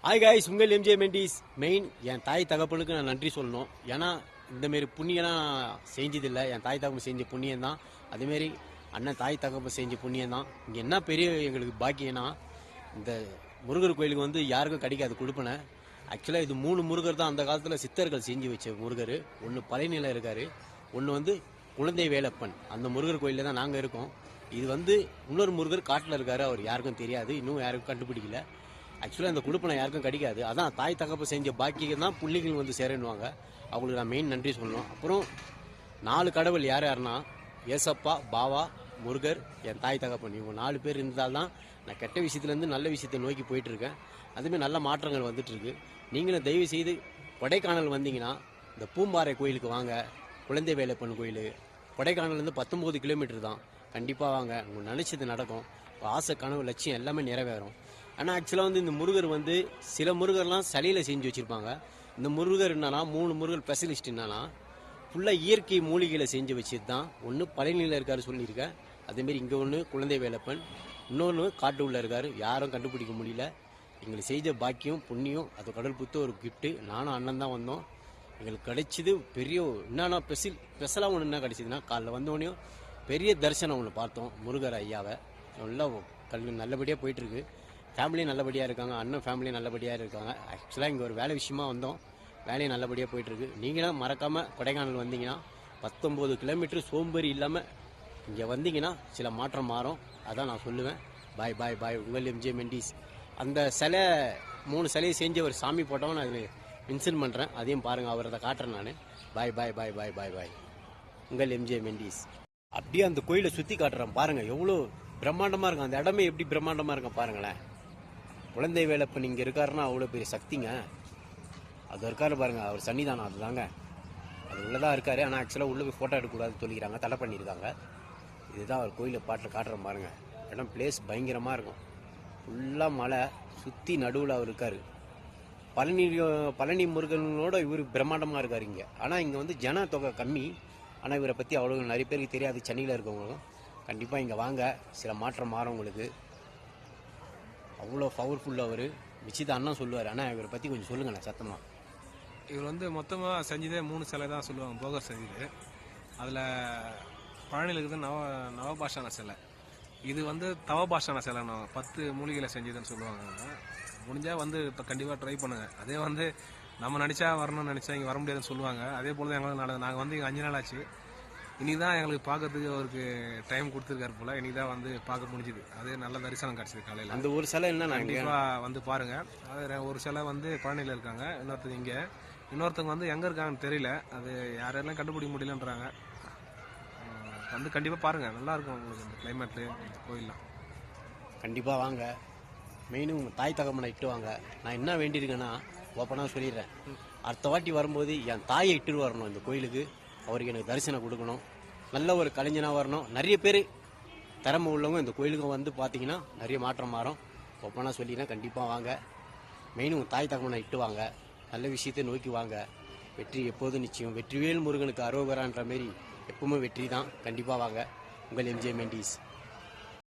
Hi guys, உங்கள் MJ Mendis. Main என் தாய் தகப்பனுக்கு நான் நன்றி சொல்லணும். ஏன்னா இந்தமாரி புண்ணியெல்லாம் செஞ்சதில்லை. என் தாய் தகப்பன் செஞ்ச புண்ணியம் தான். அதேமாரி அண்ணன் தாய் தகப்பன் செஞ்ச புண்ணியம் தான். இங்கே என்ன பெரிய எங்களுக்கு பாக்கியம்னா, இந்த முருகர் கோயிலுக்கு வந்து யாருக்கும் கிடைக்காது கொடுப்பனை. ஆக்சுவலாக இது 3 முருகர் தான் அந்த காலத்தில் சித்தர்கள் செஞ்சு வச்ச முருகர். ஒன்று பழனியில் இருக்கார், ஒன்று வந்து குழந்தை வேலப்பன். அந்த முருகர் கோயிலில் தான் நாங்கள் இருக்கோம். இது வந்து இன்னொரு முருகர் காட்டில் இருக்கார், அவர் யாருக்கும் தெரியாது, இன்னும் யாருக்கும் கண்டுபிடிக்கல. ஆக்சுவலாக அந்த கொடுப்பனை யாருக்கும் கிடைக்காது. அதான் தாய் தகப்ப செஞ்ச பாக்கியம் தான் புள்ளிகள் வந்து சேரணுவாங்க. அவங்களுக்கு நான் மெயின் நன்றி சொல்லணும். அப்புறம் 4 கடவுள் யார் யாருன்னா, ஏசப்பா, பாவா, முருகர், என் தாய் தகப்பன். இவங்க 4 பேர் இருந்தால்தான் நான் கெட்ட விஷயத்துலேருந்து நல்ல விஷயத்தை நோக்கி போயிட்டுருக்கேன். அதுமாதிரி நல்ல மாற்றங்கள் வந்துட்டுருக்கு. நீங்களும் தயவு செய்து கொடைக்கானல் வந்தீங்கன்னா இந்த பூம்பாறை கோயிலுக்கு வாங்க. குழந்தை வேலப்பன் கோயில் கொடைக்கானல்லேருந்து 19 கிலோமீட்டர் தான். கண்டிப்பாக வாங்க, உங்களுக்கு நினச்சது நடக்கும். ஆசை, கனவு, லட்சியம் எல்லாமே நிறைவேறும். ஆனால் ஆக்சுவலாக வந்து இந்த முருகர் வந்து சில முருகர்லாம் சிலையில் செஞ்சு வச்சுருப்பாங்க. இந்த முருகர் என்னன்னா 3 முருகர் ஸ்பெஷலிஸ்ட் என்னன்னா ஃபுல்லாக இயற்கை மூலிகைகளை செஞ்சு வச்சது தான். ஒன்று பழனியில் இருக்காரு சொல்லியிருக்கேன், அதேமாரி இங்கே ஒன்று குழந்தை வேலப்பன், இன்னொன்று காட்டு உள்ள இருக்கார், யாரும் கண்டுபிடிக்க முடியல. எங்களுக்கு செய்த பாக்கியம் புண்ணியம் அது கடல் புத்த ஒரு கிஃப்ட்டு. நானும் அண்ணன் தான் வந்தோம். எங்களுக்கு கிடைச்சிது பெரிய என்னன்னா ஸ்பெஷலாக ஒன்று என்ன கிடைச்சிதுன்னா, காலைல வந்தோடனையும் பெரிய தரிசனம் ஒன்று பார்த்தோம். முருகர் ஐயாவை நல்லா கல்வி நல்லபடியாக போயிட்டுருக்கு. ஃபேமிலியும் நல்லபடியாக இருக்காங்க, அண்ணன் ஃபேமிலியும் நல்லபடியாக இருக்காங்க. ஆக்சுவலாக இங்கே ஒரு வேலை விஷயமா வந்தோம், வேலையும் நல்லபடியாக போயிட்டுருக்கு. நீங்களும் மறக்காமல் கொடைக்கானல் வந்தீங்கன்னா 19 கிலோமீட்டர் சோம்பேறி இல்லாமல் இங்கே வந்தீங்கன்னா சில மாற்றம் மாறும். அதான் நான் சொல்லுவேன். பாய் பாய் பாய், உங்கள் எம்ஜே மெண்டிஸ். அந்த சிலை 3 சிலையை செஞ்சு ஒரு சாமி போட்டோம், நான் அதில் மென்ஷன் பண்ணுறேன், அதையும் பாருங்கள். அவர் அதை காட்டுறேன் நான். பாய் பாய் பாய் பாய் பாய் பாய், உங்கள் எம்ஜே மெண்டிஸ். அப்படியே அந்த கோயிலை சுற்றி காட்டுறேன் பாருங்கள், எவ்வளோ பிரம்மாண்டமாக இருக்கும். அந்த இடமே எப்படி பிரம்மாண்டமாக இருக்கும் பாருங்களேன். குழந்தை வேலப்பன் இங்கே இருக்காருன்னா அவ்வளோ பெரிய சக்திங்க. அது இருக்காரு பாருங்கள், அவர் சன்னிதானம் அதுதாங்க, அது உள்ளதான் இருக்காரு. ஆனால் ஆக்சுவலாக உள்ளே போய் ஃபோட்டோ எடுக்கக்கூடாதுன்னு சொல்லிக்கிறாங்க, தடை பண்ணியிருக்காங்க. இதுதான் அவர் கோயிலை பாட்டில் காட்டுறேன் பாருங்கள். இடம் பிளேஸ் பயங்கரமாக இருக்கும். ஃபுல்லாக மலை சுற்றி நடுவில் அவர் இருக்கார். பழனி முருகனோட இவர் பிரம்மாண்டமாக இருக்கார் இங்கே. ஆனால் இங்கே வந்து ஜன தொகை கம்மி. ஆனால் இவரை பற்றி அவ்வளோ நிறைய பேருக்கு தெரியாது. சென்னையில் இருக்கவங்களும் கண்டிப்பாக இங்கே வாங்க, சில மாற்றம் மாறும் உங்களுக்கு. அவ்வளோ பவர்ஃபுல்லாக அவர் விசித அண்ணன் சொல்லுவார். ஆனால் இவரை பற்றி கொஞ்சம் சொல்லுங்கண்ணே சத்தமாக. இவர் வந்து மொத்தமாக செஞ்சதே 3 சிலை தான் சொல்லுவாங்க, போகர் செஞ்சது. அதில் பழனியில் இருக்குது நவபாஷான சிலை, இது வந்து தவபாஷான சிலை. 10 மூலிகையில் செஞ்சதுன்னு சொல்லுவாங்க. முடிஞ்சால் வந்து இப்போ கண்டிப்பாக ட்ரை பண்ணுங்கள். அதே வந்து நம்ம நினச்சா வரணும்னு நினச்சா இங்கே வர முடியாதுன்னு சொல்லுவாங்க. அதே போல் தான் எங்களுக்கு நாங்கள் வந்து இங்கே 5 நாள் ஆச்சு. இனி தான் எங்களுக்கு பார்க்கறதுக்கு அவருக்கு டைம் கொடுத்துருக்காரு போல். இனி தான் வந்து பார்க்க முடிஞ்சுது. அது நல்ல தரிசனம் கிடச்சிது காலையில். அந்த ஒரு சிலை என்ன கண்டிப்பாக வந்து பாருங்கள். அது ஒரு சிலை வந்து பழனியில் இருக்காங்க, இன்னொருத்தங்க இங்கே, இன்னொருத்தவங்க வந்து எங்கே இருக்காங்கன்னு தெரியல. அது யாரெல்லாம் கண்டுபிடிக்க முடியலன்றாங்க. வந்து கண்டிப்பாக பாருங்கள், நல்லாயிருக்கும் உங்களுக்கு இந்த கிளைமேட்டு, கோயிலெலாம். கண்டிப்பாக வாங்க. மெயினும் உங்கள் தாய் தகப்பனை இட்டு வாங்க. நான் என்ன வேண்டியிருக்கேன்னா ஓப்பனாக சொல்லிடுறேன், அடுத்த வாட்டி வரும்போது என் தாயை இட்டுட்டு வரணும் இந்த கோயிலுக்கு. அவருக்கு எனக்கு தரிசனம் கொடுக்கணும், நல்ல ஒரு கலைஞனாக வரணும். நிறைய பேர் திறமை உள்ளவங்க இந்த கோயிலுக்கும் வந்து பார்த்தீங்கன்னா நிறைய மாற்றம் மாறும். ஓப்பனாக சொல்லிடுறேன், கண்டிப்பாக வாங்க. மெயினும் உங்கள் தாய் தகப்பனை இட்டு வாங்க, நல்ல விஷயத்தை நோக்கி வாங்க. வெற்றி எப்போதும் நிச்சயம். வெற்றிவேல் முருகனுக்கு அரோகரான்ற மாரி எப்பவுமே வெற்றி தான். கண்டிப்பாக வாங்க. உங்கள் எம்ஜே மெண்டிஸ்.